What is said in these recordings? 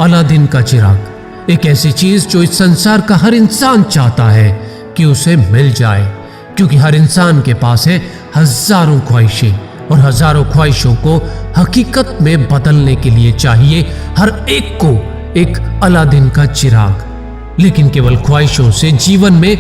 Aladdin का चिराग एक ऐसी चीज जो इस संसार का हर इंसान चाहता है कि उसे मिल जाए, क्योंकि हर इंसान के पास है हजारों ख्वाहिशें और हजारों ख्वाहिशों को हकीकत में बदलने के लिए चाहिए हर एक को एक अलादीन का चिराग। लेकिन केवल ख्वाहिशों से जीवन में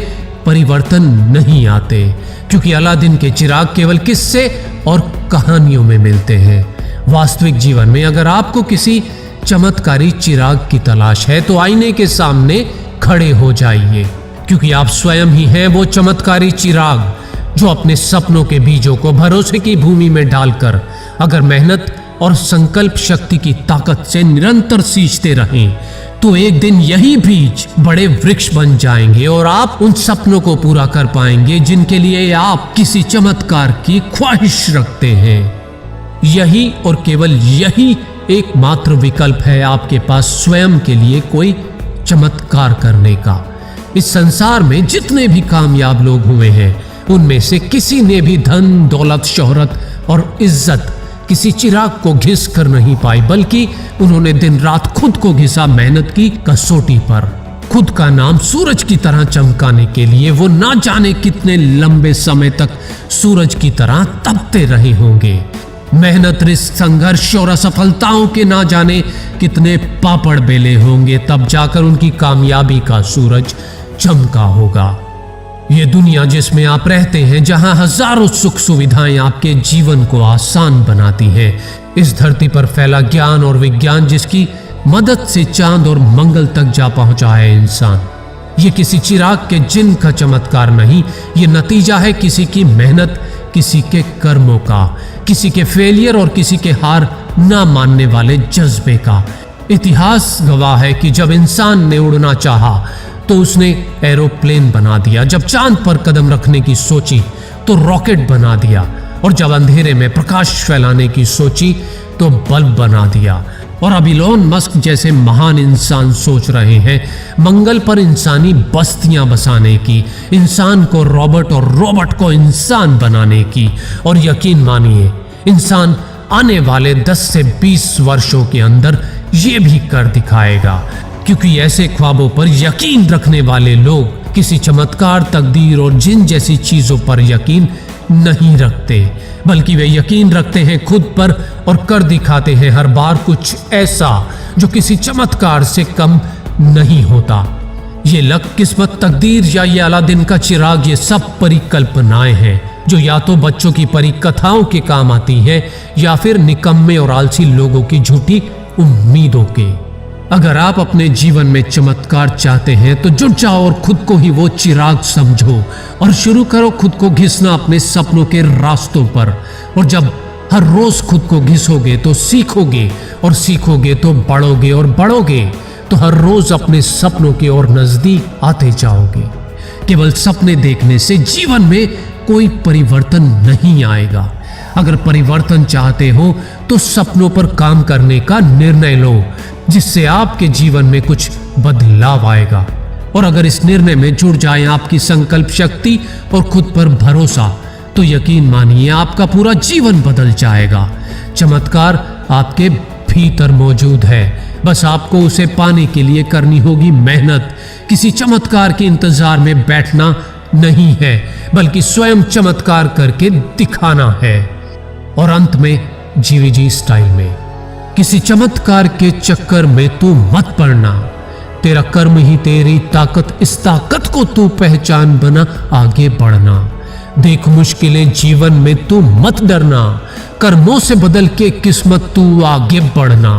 परिवर्तन नहीं आते, क्योंकि अलादीन के चिराग केवल किस्से और कहानियों में मिलते हैं। वास्तविक जीवन में अगर आपको किसी चमत्कारी चिराग की तलाश है तो आईने के सामने खड़े हो जाइए, क्योंकि आप स्वयं ही हैं वो चमत्कारी चिराग जो अपने सपनों के बीजों को भरोसे की भूमि में डालकर अगर मेहनत और संकल्प शक्ति की ताकत से निरंतर सींचते रहें तो एक दिन यही बीज बड़े वृक्ष बन जाएंगे और आप उन सपनों को पूरा कर पाएंगे जिनके लिए आप किसी चमत्कार की ख्वाहिश रखते हैं। यही और केवल यही एकमात्र विकल्प है आपके पास स्वयं के लिए कोई चमत्कार करने का। इस संसार में जितने भी कामयाब लोग हुए हैं उनमें से किसी ने भी धन, दौलत, शोहरत और इज्जत किसी चिराग को घिस कर नहीं पाई, बल्कि उन्होंने दिन रात खुद को घिसा मेहनत की कसौटी पर। खुद का नाम सूरज की तरह चमकाने के लिए वो ना जाने कितने लंबे समय तक सूरज की तरह तपते रहे होंगे। मेहनत, रिस्क, संघर्ष और असफलताओं के ना जाने कितने पापड़ बेले होंगे, तब जाकर उनकी कामयाबी का सूरज चमका होगा। ये दुनिया जिसमें आप रहते हैं, जहां हजारों सुख सुविधाएं आपके जीवन को आसान बनाती हैं, इस धरती पर फैला ज्ञान और विज्ञान जिसकी मदद से चांद और मंगल तक जा पहुंचा है इंसान, ये किसी चिराग के जिन का चमत्कार नहीं, ये नतीजा है किसी की मेहनत, किसी के कर्मों का, किसी के फेलियर और किसी के हार ना मानने वाले जज्बे का। इतिहास गवाह है कि जब इंसान ने उड़ना चाहा तो उसने एरोप्लेन बना दिया, जब चांद पर कदम रखने की सोची तो रॉकेट बना दिया, और जब अंधेरे में प्रकाश फैलाने की सोची तो बल्ब बना दिया। और अब इलोन मस्क जैसे महान इंसान सोच रहे हैं मंगल पर इंसानी बस्तियां बसाने की, इंसान को रोबोट और रोबोट को इंसान बनाने की। और यकीन मानिए, इंसान आने वाले 10 से 20 वर्षों के अंदर ये भी कर दिखाएगा, क्योंकि ऐसे ख्वाबों पर यकीन रखने वाले लोग किसी चमत्कार, तकदीर और जिन जैसी चीजों पर यकीन नहीं रखते, बल्कि वे यकीन रखते हैं खुद पर और कर दिखाते हैं हर बार कुछ ऐसा जो किसी चमत्कार से कम नहीं होता। ये लक, किस्मत, तकदीर या ये अलादीन का चिराग, ये सब परिकल्पनाएं हैं जो या तो बच्चों की परिकथाओं के काम आती हैं या फिर निकम्मे और आलसी लोगों की झूठी उम्मीदों के। अगर आप अपने जीवन में चमत्कार चाहते हैं तो जुट जाओ और खुद को ही वो चिराग समझो और शुरू करो खुद को घिसना अपने सपनों के रास्तों पर। और जब हर रोज खुद को घिसोगे तो सीखोगे, और सीखोगे तो बढ़ोगे, और बढ़ोगे तो हर रोज अपने सपनों की ओर नजदीक आते जाओगे। केवल सपने देखने से जीवन में कोई परिवर्तन नहीं आएगा। अगर परिवर्तन चाहते हो तो सपनों पर काम करने का निर्णय लो, जिससे आपके जीवन में कुछ बदलाव आएगा। और अगर इस निर्णय में जुड़ जाए आपकी संकल्प शक्ति और खुद पर भरोसा, तो यकीन मानिए आपका पूरा जीवन बदल जाएगा। चमत्कार आपके भीतर मौजूद है, बस आपको उसे पाने के लिए करनी होगी मेहनत। किसी चमत्कार के इंतजार में बैठना नहीं है, बल्कि स्वयं चमत्कार करके दिखाना है। और अंत में जीवीजी स्टाइल में, किसी चमत्कार के चक्कर में तू मत पड़ना, तेरा कर्म ही तेरी ताकत, इस ताकत को तू पहचान, बना आगे बढ़ना। देख मुश्किलें जीवन में तू मत डरना, कर्मों से बदल के किस्मत तू आगे बढ़ना।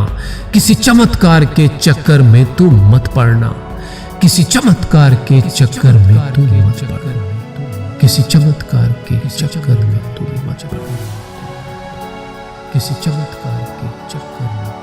किसी चमत्कार के चक्कर में तू मत पड़ना, किसी चमत्कार के चक्कर में तू मत पड़ना, किसी चमत्कार के चक्कर में तू मत पड़ना, किसी चमत्कार के चक्कर में